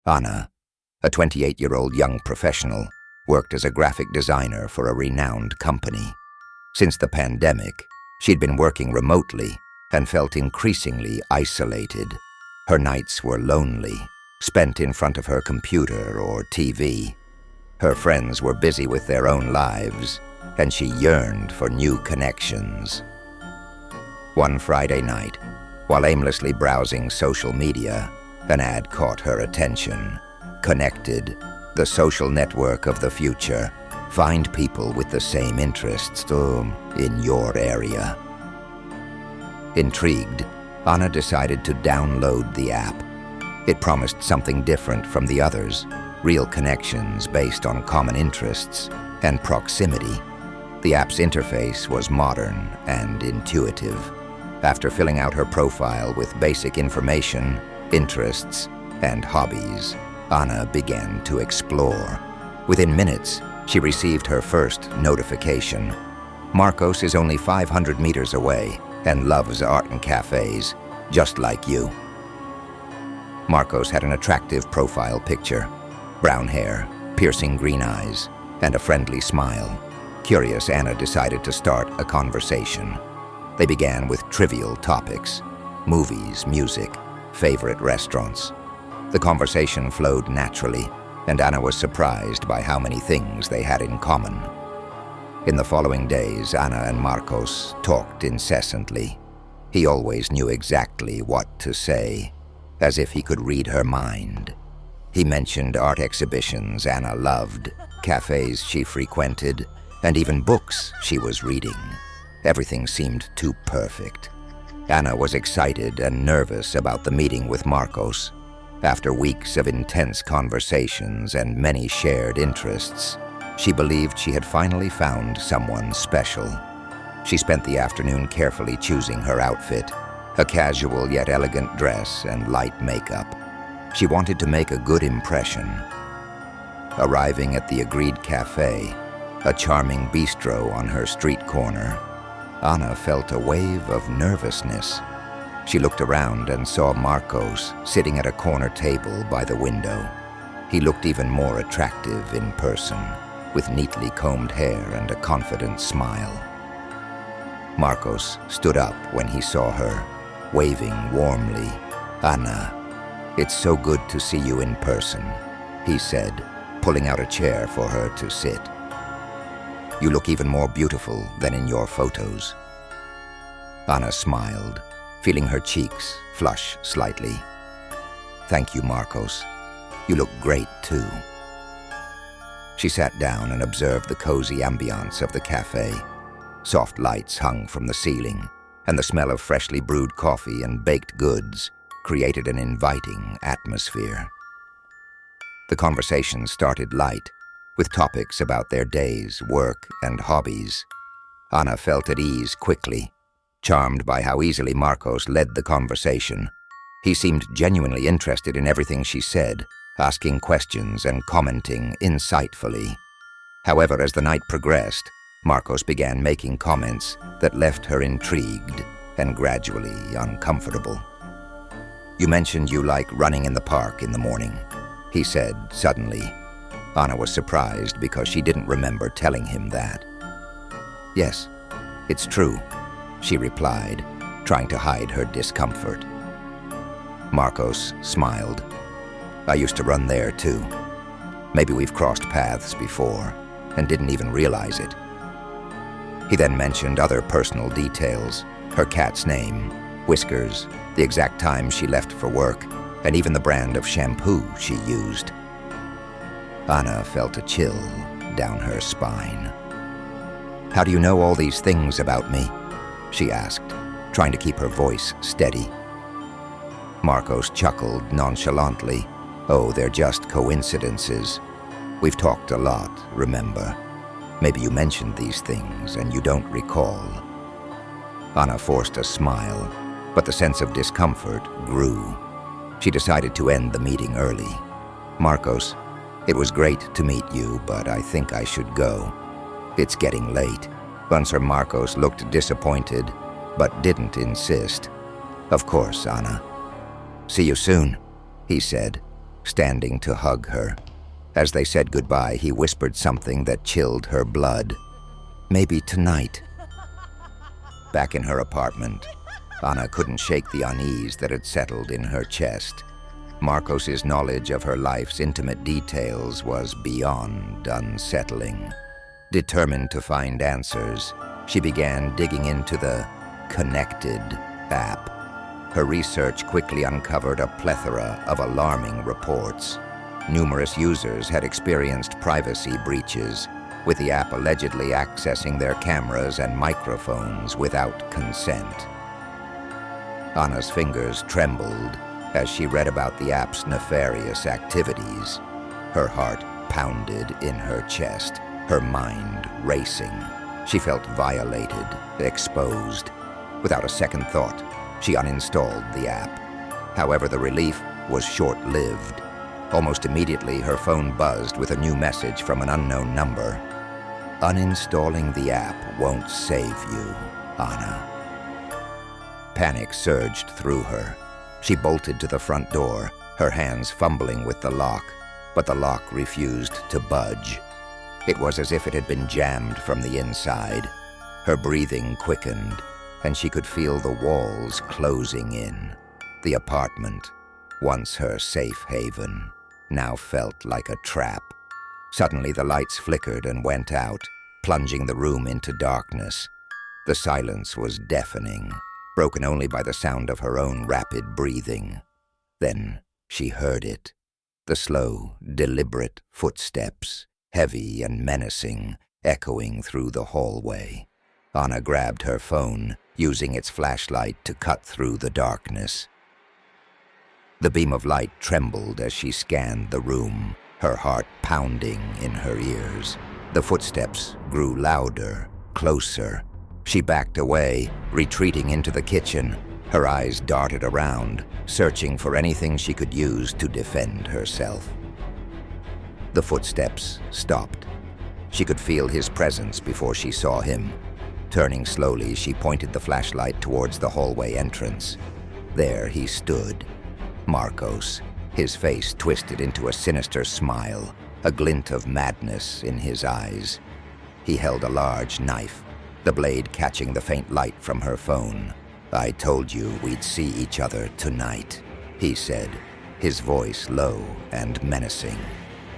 Anna, a 28-year-old young professional, worked as a graphic designer for a renowned company. Since the pandemic, she'd been working remotely and felt increasingly isolated. Her nights were lonely, spent in front of her computer or TV. Her friends were busy with their own lives, and she yearned for new connections. One Friday night, while aimlessly browsing social media, an ad caught her attention. Connected, the social network of the future. Find people with the same interests in your area. Intrigued, Anna decided to download the app. It promised something different from the others, real connections based on common interests and proximity. The app's interface was modern and intuitive. After filling out her profile with basic information, interests, and hobbies, Anna began to explore. Within minutes, she received her first notification. Marcos is only 500 meters away and loves art and cafes, just like you. Marcos had an attractive profile picture, brown hair, piercing green eyes, and a friendly smile. Curious, Anna decided to start a conversation. They began with trivial topics: movies, music, favorite restaurants. The conversation flowed naturally, and Anna was surprised by how many things they had in common. In the following days, Anna and Marcos talked incessantly. He always knew exactly what to say, as if he could read her mind. He mentioned art exhibitions Anna loved, cafes she frequented, and even books she was reading. Everything seemed too perfect. Anna was excited and nervous about the meeting with Marcos. After weeks of intense conversations and many shared interests, she believed she had finally found someone special. She spent the afternoon carefully choosing her outfit, a casual yet elegant dress and light makeup. She wanted to make a good impression. Arriving at the agreed cafe, a charming bistro on her street corner, Anna felt a wave of nervousness. She looked around and saw Marcos sitting at a corner table by the window. He looked even more attractive in person, with neatly combed hair and a confident smile. Marcos stood up when he saw her, waving warmly. "Anna, it's so good to see you in person," he said, pulling out a chair for her to sit. "You look even more beautiful than in your photos." Anna smiled, feeling her cheeks flush slightly. "Thank you, Marcos. You look great, too." She sat down and observed the cozy ambiance of the cafe. Soft lights hung from the ceiling, and the smell of freshly brewed coffee and baked goods created an inviting atmosphere. The conversation started light, with topics about their days, work, and hobbies. Anna felt at ease quickly, charmed by how easily Marcos led the conversation. He seemed genuinely interested in everything she said, asking questions and commenting insightfully. However, as the night progressed, Marcos began making comments that left her intrigued and gradually uncomfortable. "You mentioned you like running in the park in the morning," he said suddenly. Anna was surprised because she didn't remember telling him that. "Yes, it's true," she replied, trying to hide her discomfort. Marcos smiled. "I used to run there too. Maybe we've crossed paths before and didn't even realize it." He then mentioned other personal details, her cat's name, Whiskers, the exact time she left for work, and even the brand of shampoo she used. Anna felt a chill down her spine. "How do you know all these things about me?" she asked, trying to keep her voice steady. Marcos chuckled nonchalantly. "Oh, they're just coincidences. We've talked a lot, remember? Maybe you mentioned these things and you don't recall." Anna forced a smile, but the sense of discomfort grew. She decided to end the meeting early. "Marcos, it was great to meet you, but I think I should go. It's getting late." Sir Marcos looked disappointed, but didn't insist. "Of course, Anna. See you soon," he said, standing to hug her. As they said goodbye, he whispered something that chilled her blood. "Maybe tonight." Back in her apartment, Anna couldn't shake the unease that had settled in her chest. Marcos's knowledge of her life's intimate details was beyond unsettling. Determined to find answers, she began digging into the Connected app. Her research quickly uncovered a plethora of alarming reports. Numerous users had experienced privacy breaches, with the app allegedly accessing their cameras and microphones without consent. Anna's fingers trembled as she read about the app's nefarious activities. Her heart pounded in her chest, her mind racing. She felt violated, exposed. Without a second thought, she uninstalled the app. However, the relief was short-lived. Almost immediately, her phone buzzed with a new message from an unknown number. "Uninstalling the app won't save you, Anna." Panic surged through her. She bolted to the front door, her hands fumbling with the lock, but the lock refused to budge. It was as if it had been jammed from the inside. Her breathing quickened, and she could feel the walls closing in. The apartment, once her safe haven, now felt like a trap. Suddenly the lights flickered and went out, plunging the room into darkness. The silence was deafening, broken only by the sound of her own rapid breathing. Then she heard it, the slow, deliberate footsteps, heavy and menacing, echoing through the hallway. Anna grabbed her phone, using its flashlight to cut through the darkness. The beam of light trembled as she scanned the room, her heart pounding in her ears. The footsteps grew louder, closer. She backed away, retreating into the kitchen. Her eyes darted around, searching for anything she could use to defend herself. The footsteps stopped. She could feel his presence before she saw him. Turning slowly, she pointed the flashlight towards the hallway entrance. There he stood, Marcos, his face twisted into a sinister smile, a glint of madness in his eyes. He held a large knife, the blade catching the faint light from her phone. "I told you we'd see each other tonight," he said, his voice low and menacing.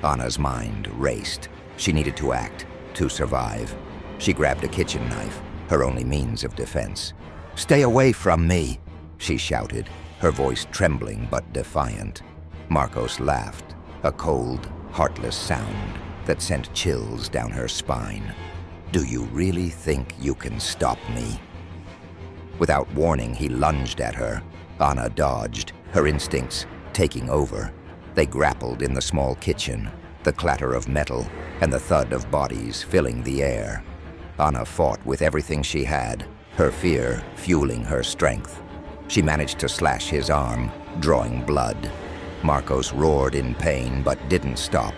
Anna's mind raced. She needed to act, to survive. She grabbed a kitchen knife, her only means of defense. "Stay away from me," she shouted, her voice trembling but defiant. Marcos laughed, a cold, heartless sound that sent chills down her spine. "Do you really think you can stop me?" Without warning, he lunged at her. Anna dodged, her instincts taking over. They grappled in the small kitchen, the clatter of metal and the thud of bodies filling the air. Anna fought with everything she had, her fear fueling her strength. She managed to slash his arm, drawing blood. Marcos roared in pain but didn't stop.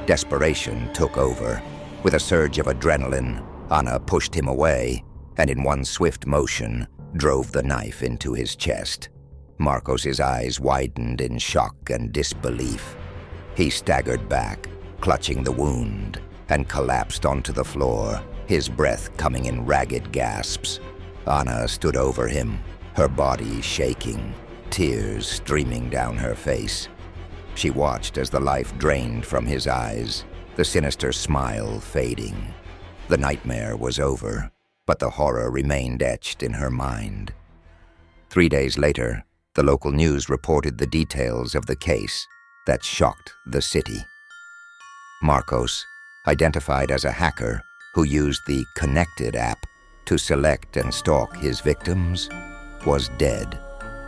Desperation took over. With a surge of adrenaline, Anna pushed him away and in one swift motion drove the knife into his chest. Marcos's eyes widened in shock and disbelief. He staggered back, clutching the wound, and collapsed onto the floor, his breath coming in ragged gasps. Anna stood over him, her body shaking, tears streaming down her face. She watched as the life drained from his eyes, the sinister smile fading. The nightmare was over, but the horror remained etched in her mind. 3 days later, the local news reported the details of the case that shocked the city. Marcos, identified as a hacker who used the Connected app to select and stalk his victims, was dead.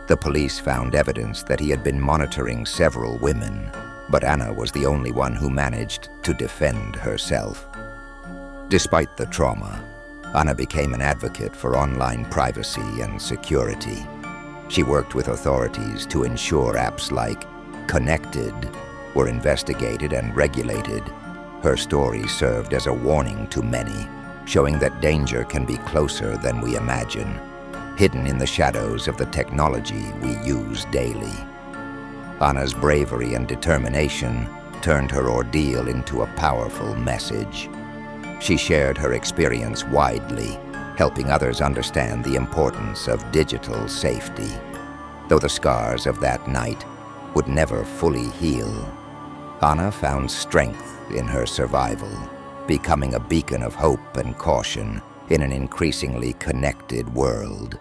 The police found evidence that he had been monitoring several women, but Anna was the only one who managed to defend herself. Despite the trauma, Anna became an advocate for online privacy and security. She worked with authorities to ensure apps like Connected were investigated and regulated. Her story served as a warning to many, showing that danger can be closer than we imagine, hidden in the shadows of the technology we use daily. Anna's bravery and determination turned her ordeal into a powerful message. She shared her experience widely, helping others understand the importance of digital safety. Though the scars of that night would never fully heal, Anna found strength in her survival, becoming a beacon of hope and caution in an increasingly connected world.